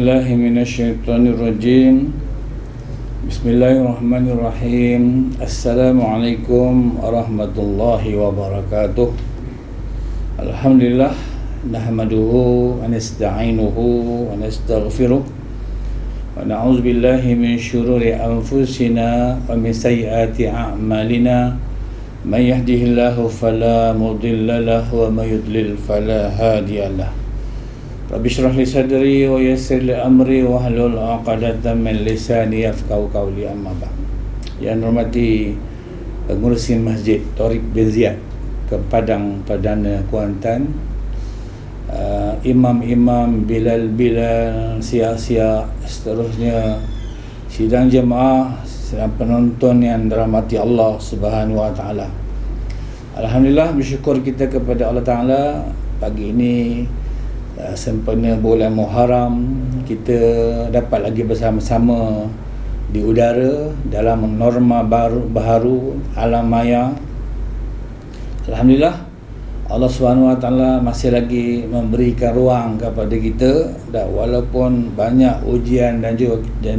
billahi minasyaitonir rajim. Bismillahirrahmanirrahim. Assalamualaikum warahmatullahi wabarakatuh. Alhamdulillah, nahmaduhu wa nasta'inuhu wa nastaghfiruh wa na'udzu billahi min syururi anfusina wa min sayyiati a'malina. Man yahdihillahu fala mudilla lahu wa may yudlil fala hadiyalah. Rabbi shrah li sadri wa yassir li amri wa hlul 'uqdatam min lisani yafqahu qawli, amma ba'd. Yang hormati pengurusi Masjid Tariq bin Ziyad ke Padang Perdana Kuantan, imam-imam, bilal-bilal, sia-sia, seterusnya sidang jemaah dan penonton yang dirahmati Allah Subhanahu wa taala. Alhamdulillah, bersyukur kita kepada Allah Taala, pagi ini sempena bulan Muharram kita dapat lagi bersama-sama di udara dalam norma baharu alam maya. Alhamdulillah, Allah SWT masih lagi memberikan ruang kepada kita, dan walaupun banyak ujian dan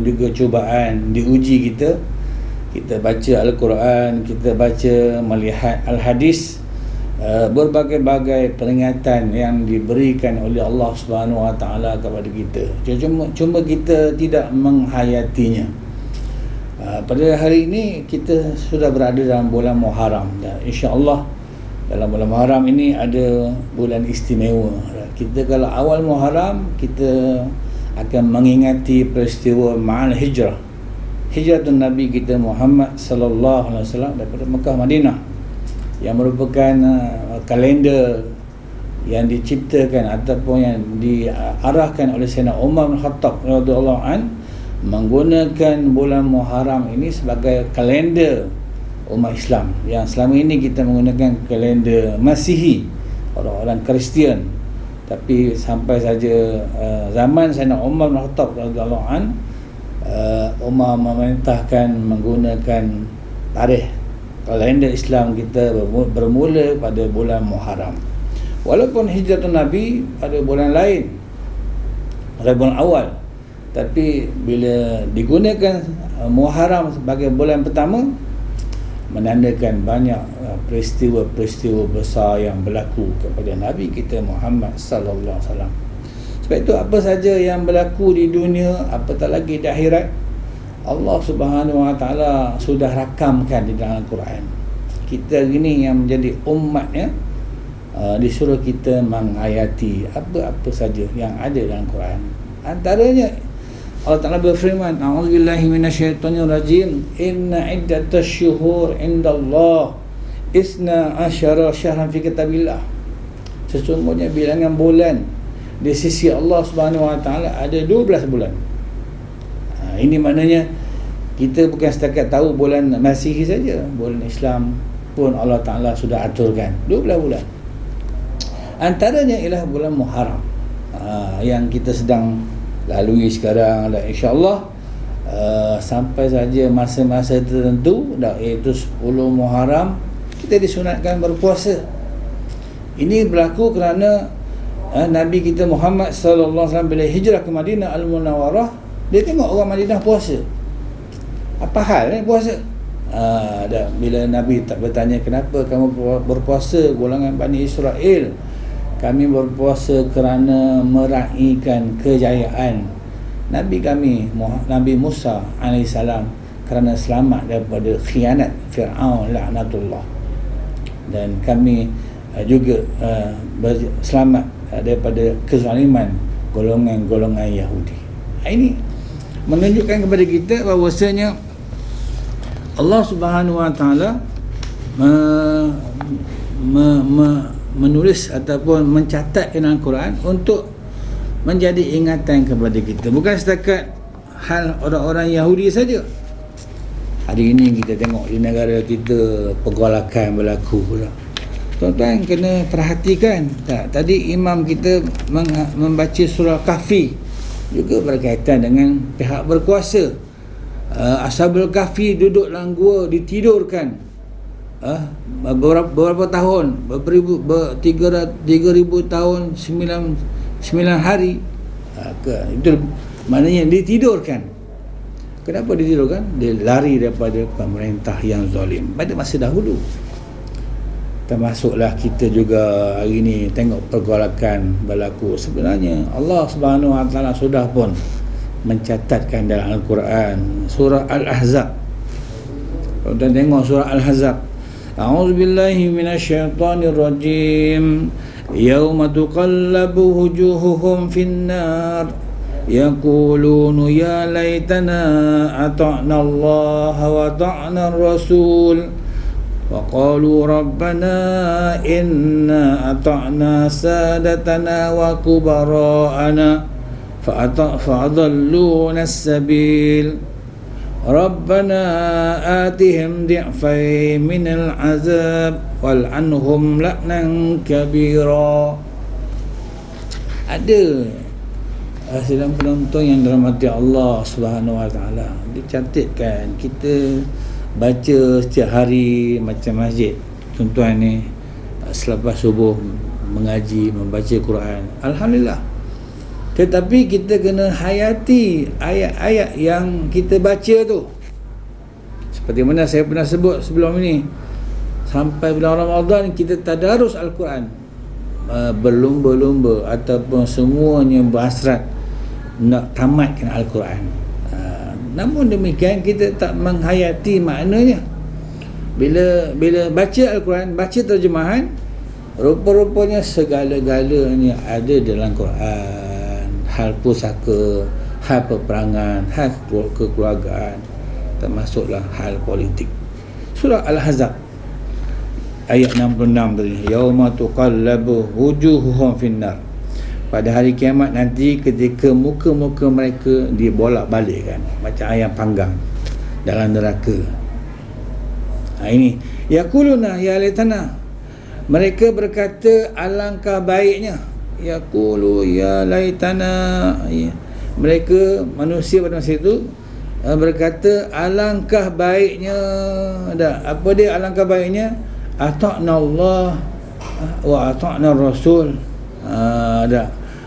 juga cubaan diuji kita baca Al-Quran, kita baca, melihat Al-Hadis, berbagai-bagai peringatan yang diberikan oleh Allah Subhanahu Wa Taala kepada kita. Cuma kita tidak menghayatinya. Pada hari ini kita sudah berada dalam bulan Muharram, dan insya-Allah dalam bulan Muharram ini ada bulan istimewa. Kita kalau awal Muharram, kita akan mengingati peristiwa Ma'al Hijrah, hijratun Nabi kita Muhammad sallallahu alaihi wasallam daripada Mekah Madinah, yang merupakan kalender yang diciptakan ataupun yang diarahkan oleh Sayyidina Umar bin Khattab radhiyallahu an, menggunakan bulan Muharram ini sebagai kalender umat Islam. Yang selama ini kita menggunakan kalender Masihi, orang-orang Kristian. Tapi sampai saja zaman Sayyidina Umar bin Khattab radhiyallahu an, Umar memerintahkan menggunakan tarikh kalender Islam kita bermula pada bulan Muharram. Walaupun hijratun Nabi pada bulan lain, pada bulan awal, tapi bila digunakan Muharram sebagai bulan pertama, menandakan banyak peristiwa-peristiwa besar yang berlaku kepada Nabi kita Muhammad sallallahu alaihi wasallam. Sebab itu apa saja yang berlaku di dunia, apatah lagi di akhirat, Allah Subhanahu Wa Taala sudah rakamkan di dalam Al-Quran. Kita ini yang menjadi umatnya, disuruh kita menghayati apa-apa saja yang ada dalam Quran. Antaranya Allah Taala berfirman, a'udzubillahi minasyaitonirrajim, inna iddatash syuhur indallah isna asyara syahran fi kitabillah. Sesungguhnya bilangan bulan di sisi Allah Subhanahu Wa Taala ada 12 bulan. Ini maknanya kita bukan setakat tahu bulan Masihi saja, bulan Islam pun Allah Ta'ala sudah aturkan 12 bulan. Antaranya ialah bulan Muharram, yang kita sedang lalui sekarang, dan insya-Allah sampai saja masa-masa tertentu, iaitu 10 Muharram, kita disunatkan berpuasa. Ini berlaku kerana Nabi kita Muhammad sallallahu alaihi wasallam bila hijrah ke Madinah Al-Munawwarah, dia tengok orang Madinah puasa. Apa hal puasa? Dan bila Nabi tak bertanya, kenapa kamu berpuasa golongan Bani Israel? Kami berpuasa kerana meraihkan kejayaan Nabi kami, Nabi Musa alaihissalam, kerana selamat daripada khianat Fir'aun laknatullah. Dan kami juga selamat daripada kezaliman golongan-golongan Yahudi. Ini menunjukkan kepada kita bahawasanya Allah Subhanahu Wa Taala menulis ataupun mencatatkan Al-Quran untuk menjadi ingatan kepada kita, bukan setakat hal orang-orang Yahudi saja. Hari ini kita tengok di negara kita pergolakan berlaku pula. Tuan-tuan kena perhatikan. Tadi imam kita membaca surah Kahfi, juga berkaitan dengan pihak berkuasa. Ashabul Kahfi duduk dalam gua, ditidurkan beberapa tahun, 3,000 tahun, 9 hari. Itu Maknanya ditidurkan. Kenapa ditidurkan? Dia lari daripada pemerintah yang zalim pada masa dahulu. Termasuklah kita juga hari ni tengok pergolakan berlaku. Sebenarnya Allah Subhanahu Wa Taala sudah pun mencatatkan dalam Al-Quran surah Al-Ahzab. Kalau kita tengok surah Al-Ahzab, a'udzubillahi minasyaitonirrajim, yauma tuqallabu wujuhuhum finnar yaqulunu ya laitana ata'na Allah wa ata'na ar-rasul wa qalu rabbana inna ata'na sadatana wa kubara'ana fa'adalluna as-sabil rabbana atihim di'fay minal azab wal'anhum la'nan kabira. Ada sedang penonton yang dirahmati Allah Subhanahu Wa Taala, dicantikkan kita baca setiap hari macam masjid tuan-tuan ni selepas subuh mengaji, membaca Quran, alhamdulillah. Tetapi kita kena hayati ayat-ayat yang kita baca tu. Seperti mana saya pernah sebut sebelum ini, sampai bulan Ramadan kita tadarus Al-Quran, berlumba-lumba ataupun semuanya berhasrat nak tamatkan Al-Quran. Namun demikian kita tak menghayati maknanya. Bila baca Al-Quran, baca terjemahan, rupa-rupanya segala-galanya ada dalam Quran. Hal pusaka, hal peperangan, hal kekeluargaan, termasuklah hal politik. Surah Al-Ahzab ayat 66 tadi, yauma tuqallabu wujuhuhum finnar. Pada hari kiamat nanti ketika muka-muka mereka dibolak-balikkan macam ayam panggang dalam neraka. Ini yaquluna ya laitana, mereka berkata alangkah baiknya. Yaqulu ya laitana, mereka manusia pada masa itu berkata alangkah baiknya. Apa dia alangkah baiknya? Ata'na Allah wa ata'na Rasul.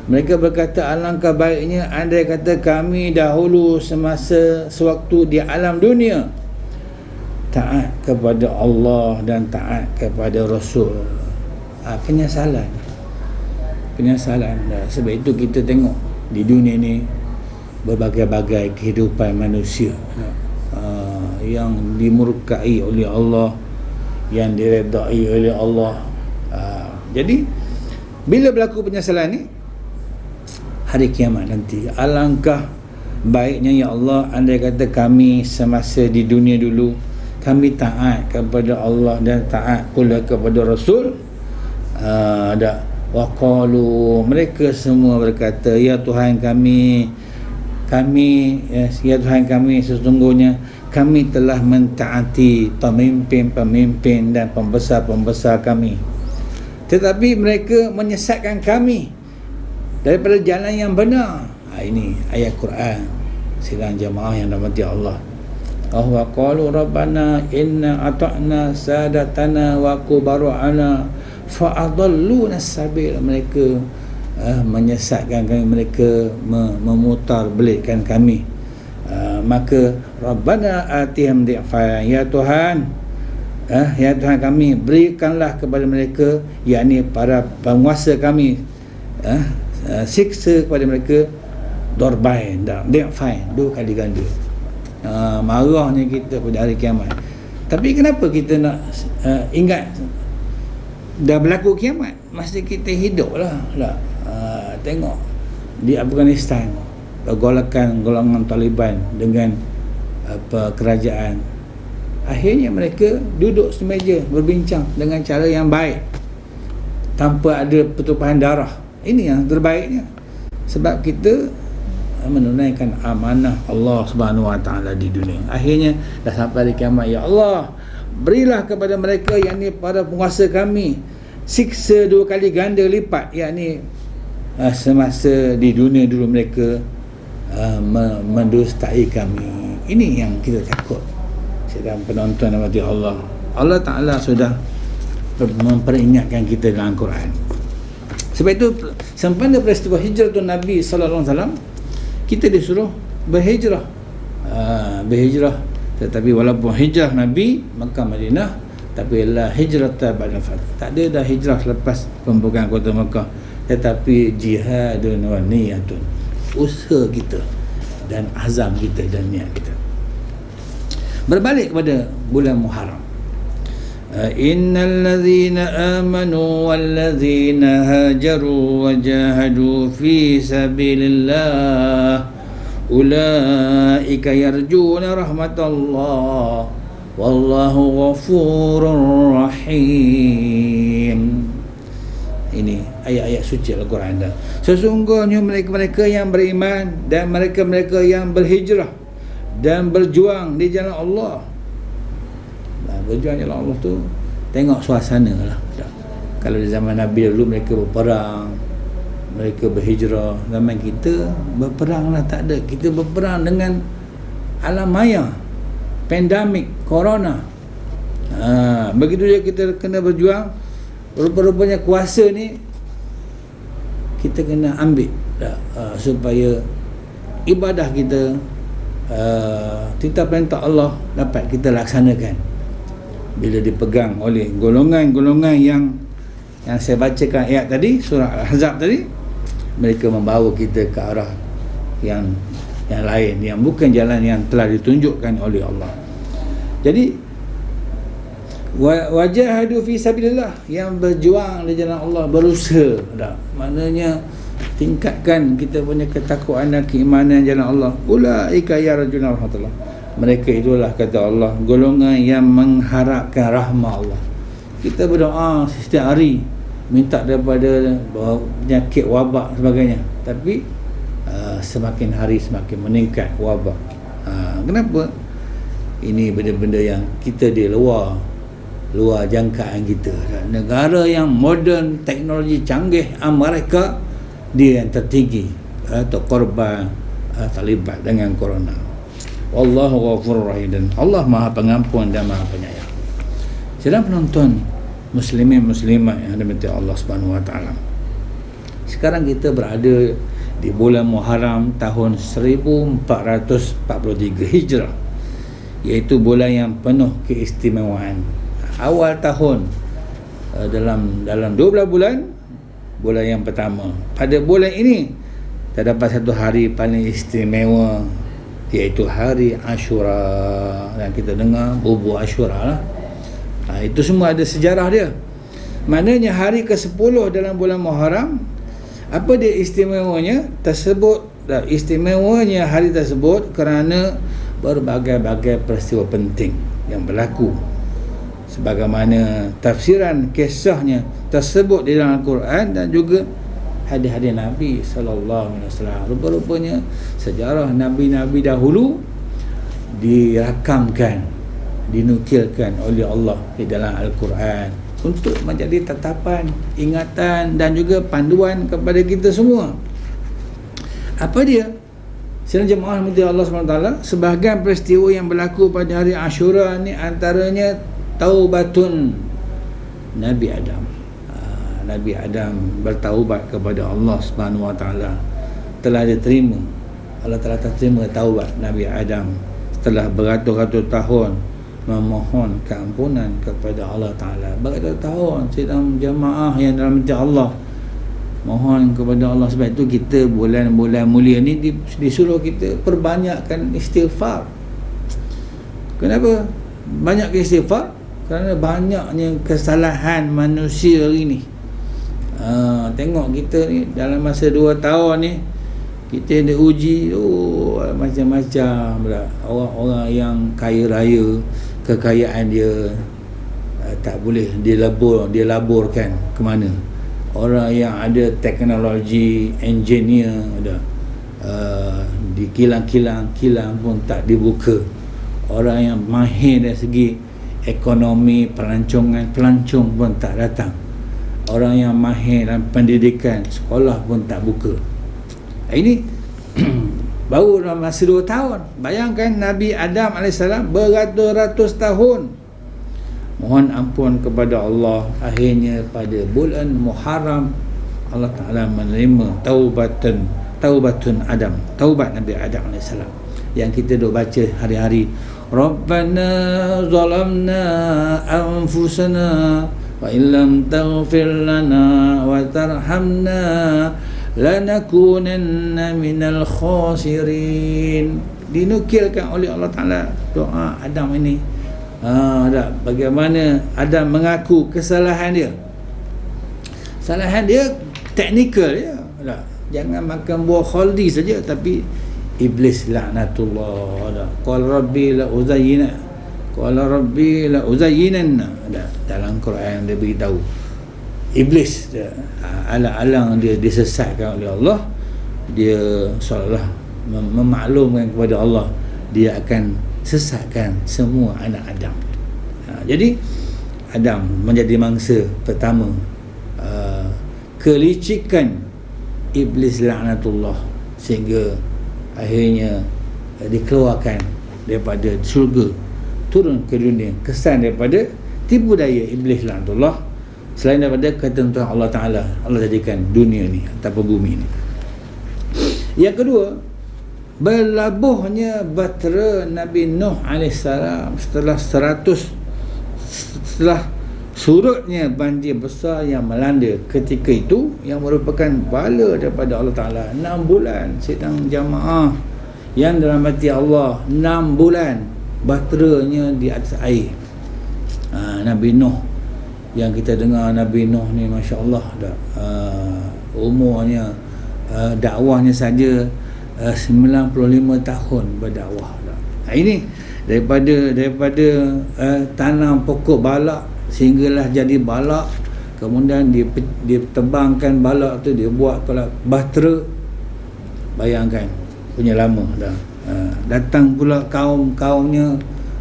Mereka berkata alangkah baiknya andai kata kami dahulu semasa sewaktu di alam dunia taat kepada Allah dan taat kepada Rasul. Penyesalan. Sebab itu kita tengok di dunia ni berbagai-bagai kehidupan manusia yang dimurkai oleh Allah, yang diredai oleh Allah. Jadi bila berlaku penyesalan ni hari kiamat nanti, alangkah baiknya ya Allah andai kata kami semasa di dunia dulu kami taat kepada Allah dan taat pula kepada Rasul. Waqalu, mereka semua berkata ya Tuhan kami ya Tuhan kami, sesungguhnya kami telah mentaati pemimpin-pemimpin dan pembesar-pembesar kami, tetapi mereka menyesatkan kami daripada jalan yang benar. Ini ayat Quran. Sidang jamaah yang dirahmati Allah. Wa qalu rabbana inna ata'na sadatana wa kubara'ana fa'adalluna as-sabil. Mereka menyesatkan kami, mereka memutar belikkan kami. Maka rabbana atihim di'fa, ya Tuhan, ya Tuhan kami, berikanlah kepada mereka, yakni para penguasa kami, siksa kepada mereka dorbain, di'fain, 2 kali ganda. Marahnya kita pada hari kiamat. Tapi kenapa kita nak ingat dah berlaku kiamat? Mesti kita hidup lah. Tengok di Afghanistan, golongan Taliban dengan kerajaan, akhirnya mereka duduk semeja berbincang dengan cara yang baik tanpa ada pertumpahan darah. Ini yang terbaiknya, sebab kita menunaikan amanah Allah Subhanahu Wa Taala di dunia. Akhirnya dah sampai hari kiamat, ya Allah, berilah kepada mereka, yakni para penguasa kami, siksa 2 kali ganda lipat, yakni semasa di dunia dulu mereka mendustai kami. Ini yang kita takut. Sedang penonton rahmati Allah, Allah Ta'ala sudah memperingatkan kita dalam Quran. Sebab itu sempena peristiwa hijrah Nabi sallallahu alaihi wasallam, kita disuruh berhijrah. Berhijrah, tetapi walaupun hijrah Nabi Makkah Madinah, tapi la hijrata ba'da fath. Tak ada dah hijrah selepas pembukaan kota Makkah, tetapi jihadun wa niyatun, usaha kita dan azam kita dan niat kita. Berbalik kepada bulan Muharram, innal ladzina amanu wal ladzina hajaru wa jahadu fi sabilillah ulaika yarjuna rahmatallah wallahu ghafurur rahim. Ini ayat-ayat suci Al-Quran dah. Sesungguhnya mereka-mereka yang beriman dan mereka-mereka yang berhijrah dan berjuang di jalan Allah. Berjuang di jalan Allah tu tengok suasana lah. Kalau di zaman Nabi dulu mereka berperang, mereka berhijrah. Zaman kita berperang lah tak ada. Kita berperang dengan alam maya, pandemik, corona. Begitu je kita kena berjuang. Rupa-rupanya kuasa ni kita kena ambil supaya ibadah kita, titah perintah Allah dapat kita laksanakan. Bila dipegang oleh golongan-golongan yang saya bacakan ayat tadi, surah Al-Ahzab tadi, mereka membawa kita ke arah yang lain, yang bukan jalan yang telah ditunjukkan oleh Allah. Jadi wajahadu fi sabilillah, yang berjuang di jalan Allah, berusaha dah. Maknanya tingkatkan kita punya ketakwaan dan keimanan jalan Allah. Ulaika yarjuna rahmatullah, mereka itulah kata Allah golongan yang mengharapkan rahmat Allah. Kita berdoa setiap hari minta daripada penyakit wabak sebagainya, tapi semakin hari semakin meningkat wabak. Kenapa? Ini benda-benda yang kita di luar jangkaan kita. Negara yang moden, teknologi canggih, Amerika, dia yang tertinggi atau korban terlibat dengan corona. Wallahu ghafurur rahim, dan Allah Maha Pengampun dan Maha Penyayang. Sedang penonton muslimin muslimat yang dirahmati Allah Subhanahu wa taala, sekarang kita berada di bulan Muharram tahun 1443 Hijrah, iaitu bulan yang penuh keistimewaan. Awal tahun, dalam 12 bulan yang pertama. Pada bulan ini terdapat satu hari paling istimewa, iaitu hari Ashura. Dan kita dengar bubur Ashura lah. Itu semua ada sejarah dia. Maknanya hari ke-10 dalam bulan Muharram. Apa dia istimewanya? Istimewanya hari tersebut kerana berbagai-bagai peristiwa penting yang berlaku, sebagaimana tafsiran kisahnya tersebut di dalam Al-Quran dan juga hadis-hadis Nabi sallallahu alaihi wasallam. Rupa-rupanya sejarah nabi-nabi dahulu dirakamkan, dinukilkan oleh Allah di dalam Al-Quran untuk menjadi tatapan, ingatan dan juga panduan kepada kita semua. Apa dia? Sidang jemaah rahmati Allah SWT, sebahagian peristiwa yang berlaku pada hari Ashura ni antaranya taubatun Nabi Adam. Nabi Adam bertaubat kepada Allah Subhanahu wa taala. Telah diterima, Allah telah terima taubat Nabi Adam setelah beratus-ratus tahun memohon keampunan kepada Allah Taala. Beratus tahun sidang jemaah yang dirahmati Allah mohon kepada Allah. Sebab itu kita bulan-bulan mulia ni disuruh kita perbanyakkan istighfar. Kenapa banyak istighfar? Kerana banyaknya kesalahan manusia hari ni. Tengok kita ni dalam masa 2 tahun ni kita diuji macam-macam pula. Orang-orang yang kaya raya, kekayaan dia tak boleh dilaburkan ke mana. Orang yang ada teknologi, engineer ada, di kilang pun tak dibuka. Orang yang mahir dari segi ekonomi, pelancong pun tak datang. Orang yang mahir dalam pendidikan, sekolah pun tak buka. Ini baru dalam masa 2 tahun. Bayangkan Nabi Adam AS beratus-ratus tahun mohon ampun kepada Allah. Akhirnya pada bulan Muharram Allah Ta'ala menerima taubatun Adam, taubat Nabi Adam AS yang kita duk baca hari-hari. Rabbana zalamna anfusana wa illam taghfir lana wa tarhamna lanakunanna minal khasirin. Dinukilkan oleh Allah Ta'ala doa Adam ini. Bagaimana Adam mengaku kesalahan dia. Kesalahan dia teknikal ya. Jangan makan buah khaldi saja, tapi iblis laknatullah. Qala rabbi la uzayyina. Qala rabbi la uzayyinanna. Dalam Quran dia beritahu iblis alang-alang dia disesatkan oleh Allah, dia seolah-olah memaklumkan kepada Allah dia akan sesatkan semua anak Adam. Jadi Adam menjadi mangsa pertama kelicikan iblis laknatullah, sehingga akhirnya dikeluarkan daripada syurga, turun ke dunia, kesan daripada tipu daya iblis laknatullah. Selain daripada ketentuan Allah Ta'ala, Allah jadikan dunia ni ataupun bumi ni. Yang kedua, berlabuhnya bahtera Nabi Nuh AS setelah surutnya banjir besar yang melanda ketika itu, yang merupakan bala daripada Allah Ta'ala. 6 bulan sedang jamaah yang dirahmati Allah, 6 bulan bahteranya di atas air. Nabi Nuh yang kita dengar, Nabi Nuh ni Masya Allah dah, umurnya dakwahnya saja 95 tahun berdakwah dah. Ini daripada tanam pokok balak sehinggalah jadi balak, kemudian dia tebangkan balak tu, dia buat kalau bahtera. Bayangkan punya lama dah. Datang pula kaumnya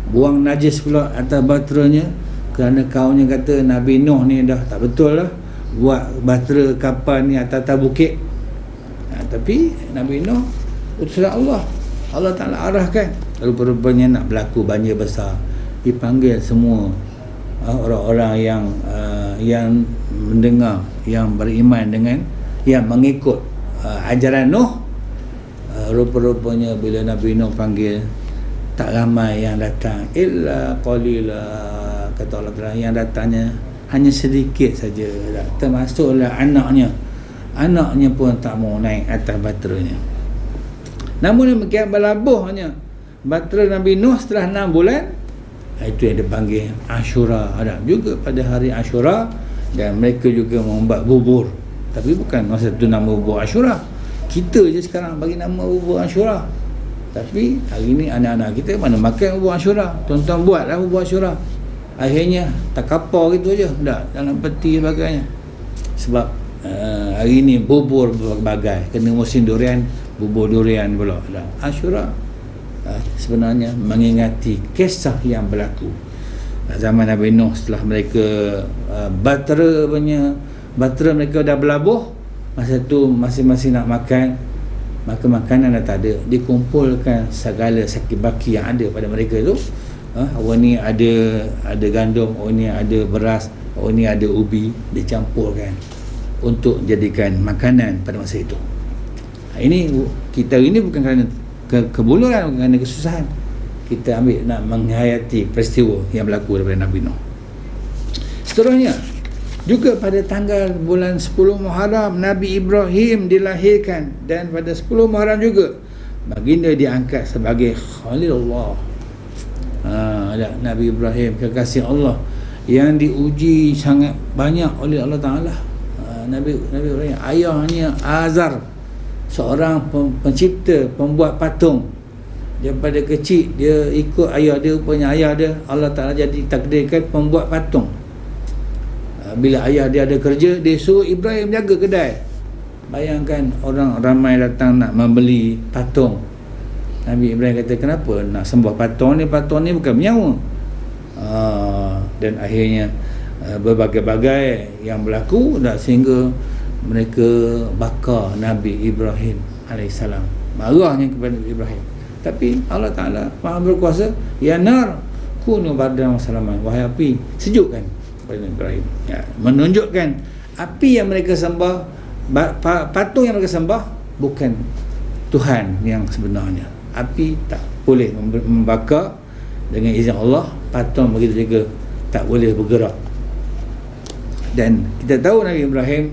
buang najis pula atas bahteranya, kerana kaumnya kata Nabi Nuh ni dah tak betul lah buat bahtera kapal ni atas bukit. Tapi Nabi Nuh utusan Allah, Allah Ta'ala arahkan. Rupa-rupanya nak berlaku banjir besar, dipanggil semua orang-orang yang mendengar, yang beriman dengan, yang mengikut ajaran Nuh. Rupa-rupanya bila Nabi Nuh panggil, tak ramai yang datang, illa qalila, kata Allah Ta'ala, yang datangnya hanya sedikit saja. Termasuklah anaknya pun tak mau naik atas bahteranya. Namun demikian, berlabuhnya bahtera Nabi Nuh setelah 6 bulan, itu yang dipanggil Ashura. Ada juga pada hari Ashura, dan mereka juga membuat bubur, tapi bukan masa tu nama bubur Ashura. Kita je sekarang bagi nama bubur Ashura, tapi hari ni anak-anak kita mana makan bubur Ashura. Tuan-tuan buatlah bubur Ashura, akhirnya tak kapar gitu aja, dah dalam peti sebagainya. Sebab hari ni bubur berbagai, kena musim durian, bubur durian pula dah. Ashura sebenarnya mengingati kisah yang berlaku zaman Nabi Nuh. Setelah mereka bahtera mereka dah berlabuh, masa tu masing-masing nak makan, maka makanan dah tak ada, dikumpulkan segala sakit baki yang ada pada mereka tu. Orang ni ada gandum, orang ni ada beras, orang ni ada ubi, dicampurkan untuk jadikan makanan pada masa itu. Ini kita ini bukan kerana kebuluran, bukan kerana kesusahan. Kita ambil nak menghayati peristiwa yang berlaku daripada Nabi Nuh. Seterusnya, juga pada tanggal bulan 10 Muharram Nabi Ibrahim dilahirkan, dan pada 10 Muharram juga baginda diangkat sebagai Khalilullah. Nabi Ibrahim kekasih Allah yang diuji sangat banyak oleh Allah Ta'ala. Nabi Ibrahim, ayahnya Azar, seorang pencipta, pembuat patung. Daripada kecil dia ikut ayah dia, rupanya ayah dia Allah Ta'ala jadi takdirkan pembuat patung. Bila ayah dia ada kerja, dia suruh Ibrahim jaga kedai. Bayangkan orang ramai datang nak membeli patung. Nabi Ibrahim kata, kenapa nak sembah patung ni? Patung ni bukan menyawa. Dan akhirnya berbagai-bagai yang berlaku, sehingga mereka bakar Nabi Ibrahim AS. Marahnya kepada Nabi Ibrahim. Tapi Allah Ta'ala Maha berkuasa, ya nar kunu bardan wa salaman, wahai api, sejukkan kepada Nabi Ibrahim. Menunjukkan api yang mereka sembah, patung yang mereka sembah bukan Tuhan yang sebenarnya. Api tak boleh membakar dengan izin Allah, patung begitu juga tak boleh bergerak. Dan kita tahu Nabi Ibrahim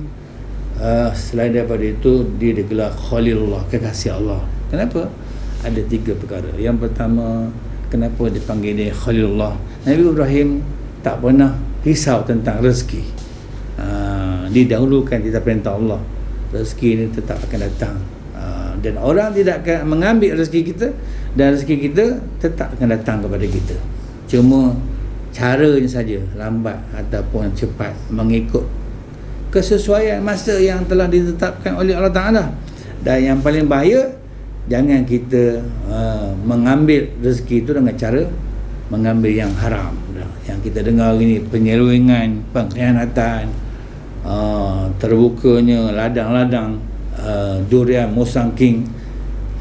selain daripada itu dia digelar Khalilullah, kekasih Allah. Kenapa? Ada 3 perkara. Yang pertama, kenapa dipanggil dia Khalilullah? Nabi Ibrahim tak pernah risau tentang rezeki. Didahulukan kita perintah Allah, rezeki ini tetap akan datang, dan orang tidak akan mengambil rezeki kita, dan rezeki kita tetap akan datang kepada kita. Cuma caranya saja lambat ataupun cepat, mengikut kesesuaian masa yang telah ditetapkan oleh Allah Ta'ala. Dan yang paling bahaya, jangan kita mengambil rezeki itu dengan cara mengambil yang haram. Yang kita dengar ini, penyelewengan, pengkhianatan, terbukanya ladang-ladang durian musangking.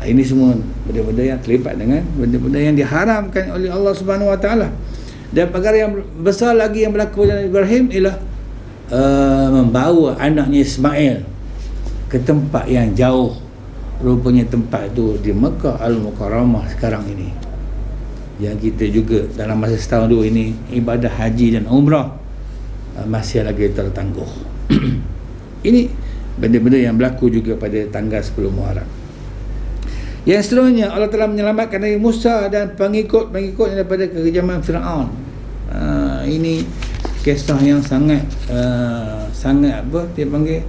Ini semua benda-benda yang terlibat dengan benda-benda yang diharamkan oleh Allah Subhanahu Wa Taala. Dan perkara yang besar lagi yang berlaku pada Ibrahim ialah membawa anaknya Ismail ke tempat yang jauh. Rupanya tempat itu di Mekah Al-Mukarramah sekarang ini, yang kita juga dalam masa setahun 2 ini ibadah haji dan umrah masih lagi tertangguh. Ini benda-benda yang berlaku juga pada tanggal 10 Muharram. Yang seterusnya, Allah telah menyelamatkan Nabi Musa dan pengikut-pengikutnya daripada kekejaman Firaun. Ini kisah yang sangat apa dia panggil,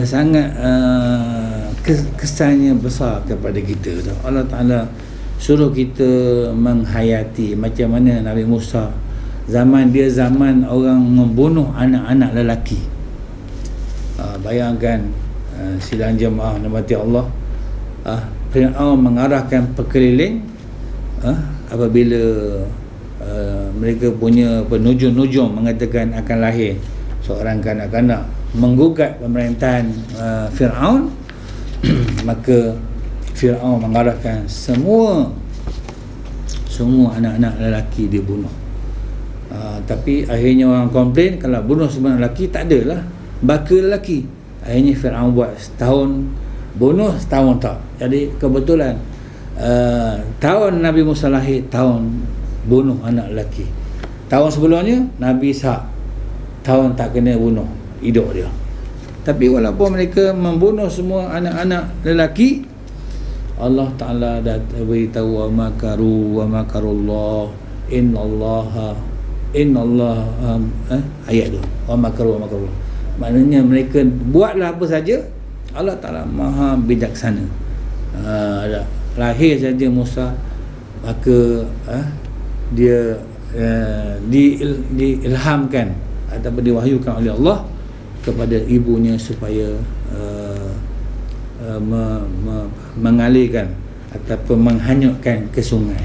sangat kesannya besar kepada kita. Allah Ta'ala suruh kita menghayati macam mana Nabi Musa, zaman dia zaman orang membunuh anak-anak lelaki. Bayangkan sidang jemaah rahmati Allah, Fir'aun mengarahkan pekeliling apabila mereka punya penujung-nujung mengatakan akan lahir seorang kanak-kanak, menggugat pemerintahan Fir'aun. Maka Fir'aun mengarahkan semua anak-anak lelaki dia bunuh. Tapi akhirnya orang komplain, kalau bunuh semua lelaki tak adalah baka lelaki. Akhirnya Fir'aun buat setahun bunuh, setahun tak. Jadi kebetulan tahun Nabi Musa lahir, tahun bunuh anak lelaki. Tahun sebelumnya Nabi Ishak, tahun tak kena bunuh hidup dia. Tapi walaupun mereka membunuh semua anak-anak lelaki, Allah Ta'ala dah beritahu wa makarullah innallaha ayat tu, wa makarullah. Maknanya mereka buatlah apa saja, Allah Ta'ala maha bijaksana. Lahir saja Musa, maka dia diilhamkan ataupun diwahyukan oleh Allah kepada ibunya supaya mengalirkan ataupun menghanyutkan ke sungai.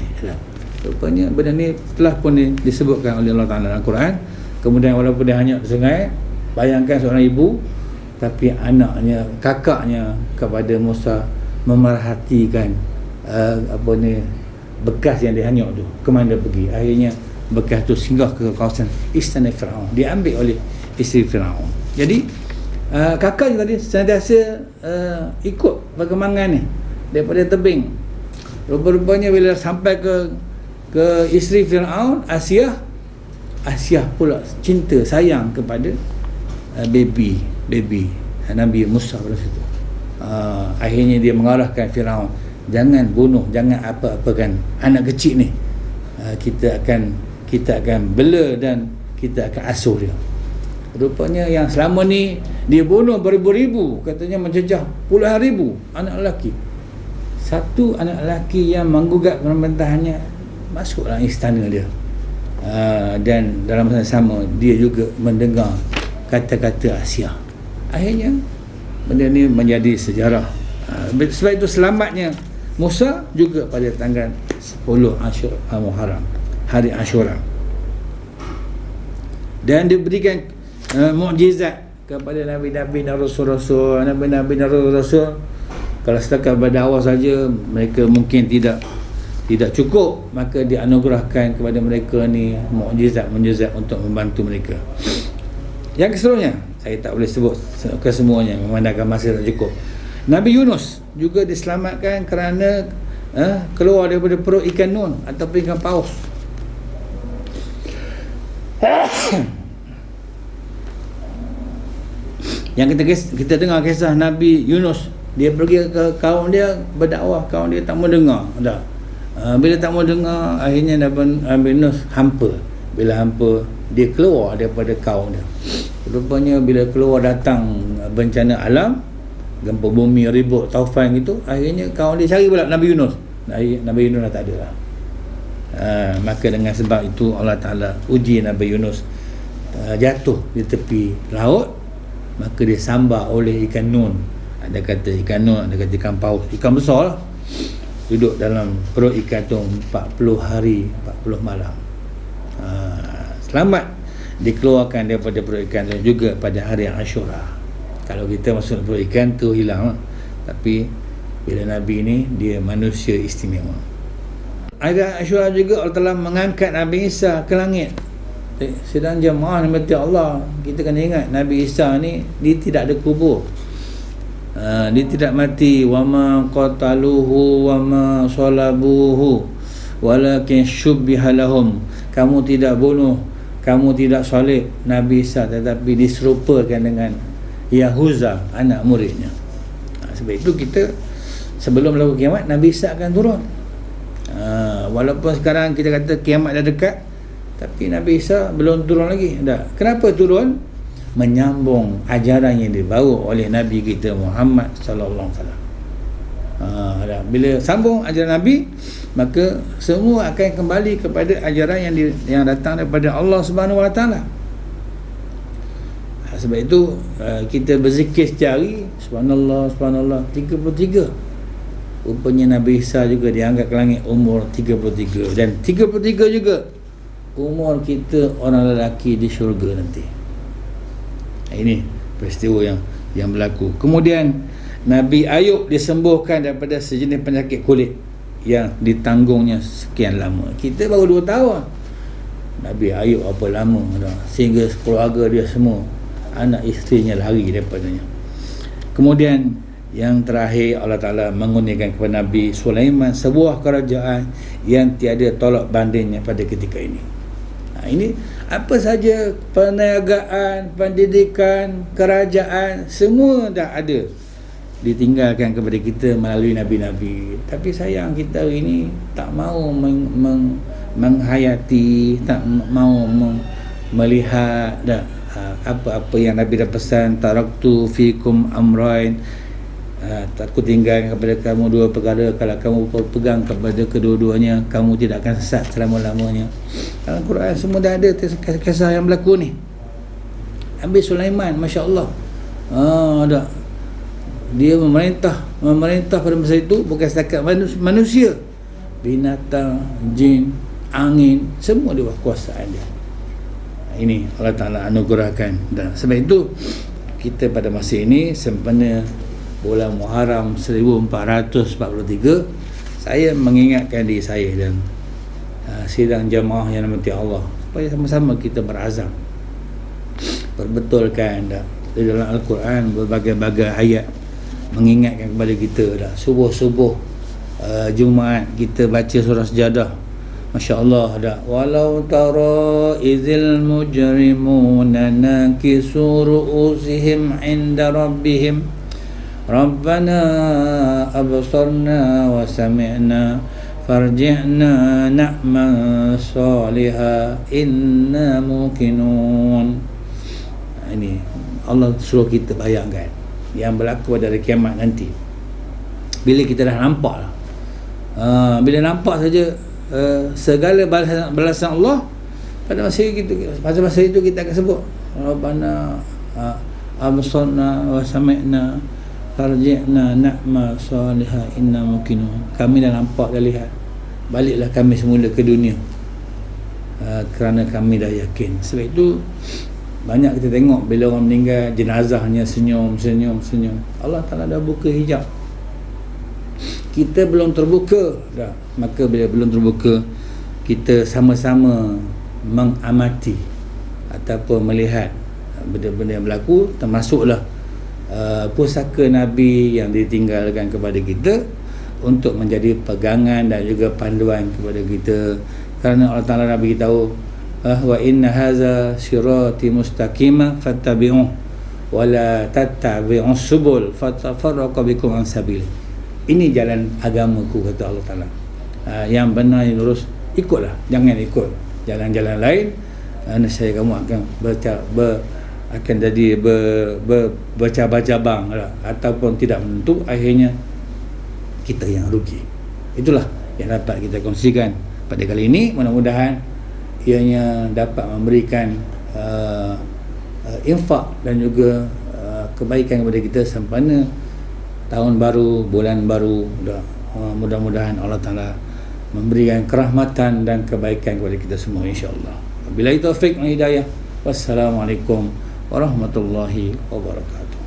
Rupanya benda ni telah pun disebutkan oleh Allah Ta'ala dalam Quran. Kemudian walaupun dia hanyut ke sungai, bayangkan seorang ibu, tapi anaknya, kakaknya kepada Musa memerhatikan bekas yang dihanyut tu, ke mana pergi. Akhirnya bekas tu singgah ke kawasan istana Firaun, diambil oleh isteri Firaun. Jadi kakaknya tadi sentiasa ikut perkembangan ni daripada tebing. Rupa-rupanya bila sampai ke isteri Firaun, Asiah pula cinta sayang kepada baby Nabi Musa pada situ. Akhirnya dia mengarahkan Firaun, jangan bunuh, jangan apa-apakan anak kecil ni. Kita akan bela dan kita akan asuh dia. Rupanya yang selama ni dia bunuh beribu-ribu, katanya mencecah puluhan ribu anak lelaki. Satu anak lelaki yang menggugat pemerintahannya masuk dalam istana dia. Dan dalam masa sama dia juga mendengar kata-kata Asiah. Akhirnya benda ni menjadi sejarah. Sebab itu selamatnya Musa juga pada tanggal 10 Muharram, hari Ashura. Dan diberikan mukjizat kepada nabi-nabi dan rasul-rasul. Nabi-nabi dan rasul, kalau setakat pada awal saja mereka mungkin tidak cukup, maka dianugerahkan kepada mereka ni mukjizat untuk membantu mereka. Yang keseluruhnya saya tak boleh sebut kesemuanya, memandangkan masa tak cukup. Nabi Yunus juga diselamatkan kerana keluar daripada perut ikan nun ataupun ikan paus. Yang kita dengar kisah Nabi Yunus, dia pergi ke kaum dia berdakwah, kaum dia tak mau dengar dah. Bila tak mau dengar, akhirnya Nabi Yunus hampa. Bila hampa, dia keluar daripada kaum dia. Rupanya bila keluar datang bencana alam, gempa bumi, ribut, taufan gitu, akhirnya kaum dia cari pula Nabi Yunus. Nabi Yunus dah tak ada lah. Maka dengan sebab itu Allah Ta'ala uji Nabi Yunus, jatuh di tepi laut, maka dia sambar oleh ikan nun. Ada kata ikan nun, ada kata ikan paus, ikan besar lah, duduk dalam perut ikan tu 40 hari 40 malam. Selamat dikeluarkan daripada perut ikan tu juga pada hari Ashura. Kalau kita masuk perut ikan tu hilang lah. Tapi bila Nabi ni, dia manusia istimewa. Hari Ashura juga Allah Ta'ala mengangkat Nabi Isa ke langit. Sedang jemaah nimati Allah, kita kena ingat Nabi Isa ni, dia tidak ada kubur. Dia tidak mati. Wa ma qataluhu wa ma salabuhu walakin syubbiha lahum. Kamu tidak bunuh, kamu tidak salib Nabi Isa, tetapi diserupakan dengan Yahuza, anak muridnya. Sebab itu kita sebelum berlaku kiamat, Nabi Isa akan turun. Walaupun sekarang kita kata kiamat dah dekat, tapi Nabi Isa belum turun lagi. Kenapa turun? Menyambung ajaran yang dibawa oleh Nabi kita Muhammad sallallahu alaihi wasallam. Bila sambung ajaran Nabi, maka semua akan kembali kepada ajaran yang datang daripada Allah Subhanahu wa taala. Sebab itu kita berzikir setiap hari subhanallah subhanallah 33. Rupanya Nabi Isa juga diangkat ke langit umur 33, dan 33 juga umur kita orang lelaki di syurga nanti. Ini peristiwa yang berlaku. Kemudian Nabi Ayub disembuhkan daripada sejenis penyakit kulit yang ditanggungnya sekian lama. Kita baru 2 tahun. Nabi Ayub apa lama dah, sehingga keluarga dia semua, anak isterinya lari daripadanya. Kemudian yang terakhir, Allah Ta'ala mengurniakan kepada Nabi Sulaiman sebuah kerajaan yang tiada tolak bandingnya pada ketika ini. Ini apa saja perniagaan, pendidikan, kerajaan, semua dah ada, ditinggalkan kepada kita melalui Nabi-Nabi. Tapi sayang kita hari ini tak mahu menghayati, tak mahu melihat apa-apa yang Nabi dah pesan. Taraktu fikum amrain, aku tinggalkan kepada kamu 2 perkara, kalau kamu berpegang kepada kedua-duanya, kamu tidak akan sesat selama-lamanya. Dalam Quran semua dah ada kisah yang berlaku ni. Nabi Sulaiman, Masya Allah, dia memerintah pada masa itu bukan setakat manusia, binatang, jin, angin, semua di bawah kuasaan dia. Ini Allah Ta'ala anugerahkan. Dan sebab itu kita pada masa ini sempena bulan Muharram 1443, saya mengingatkan diri saya dan sidang jamaah yang dirahmati Allah, supaya sama-sama kita berazam perbetulkan di dalam Al-Quran berbagai-bagai ayat mengingatkan kepada kita. Subuh-subuh Jumaat kita baca surah Sajadah, Masya Allah, walau tara idzil mujrimuna nakisu ru'usihim inda rabbihim Rabbana absarna wa sami'na farji'na na'mal salihah inna muqinun. Ini Allah suruh kita bayangkan yang berlaku dari kiamat nanti. Bila kita dah nampak lah, bila nampak saja segala balasan Allah, pada masa itu kita akan sebut Rabbana absarna wa sami'na farji'na na'mal salihah inna muqinun. Kami dah nampak, dah lihat, baliklah kami semula ke dunia, kerana kami dah yakin. Sebab itu banyak kita tengok bila orang meninggal, jenazahnya senyum. Allah Ta'ala dah buka hijab, kita belum terbuka dah. Maka bila belum terbuka, kita sama-sama mengamati ataupun melihat benda-benda yang berlaku, termasuklah pusaka Nabi yang ditinggalkan kepada kita untuk menjadi pegangan dan juga panduan kepada kita. Kerana Allah Ta'ala Nabi tahu, wa inna haza sirati mustaqima fattabi'uh wa la tattabi'us subul fatafarraqa bikum an sabil. Ini jalan agamaku, kata Allah Ta'ala. Yang benar, yang lurus, ikutlah, jangan ikut jalan-jalan lain. Nescaya kamu akan akan jadi bercabang-cabang lah, ataupun tidak menentu, akhirnya kita yang rugi. Itulah yang dapat kita kongsikan pada kali ini. Mudah-mudahan ianya dapat memberikan infak dan juga kebaikan kepada kita sempena tahun baru, bulan baru. Mudah-mudahan Allah Ta'ala memberikan kerahmatan dan kebaikan kepada kita semua, insya-Allah. Wabillahi taufik wal hidayah. Wassalamualaikum warahmatullahi wabarakatuh.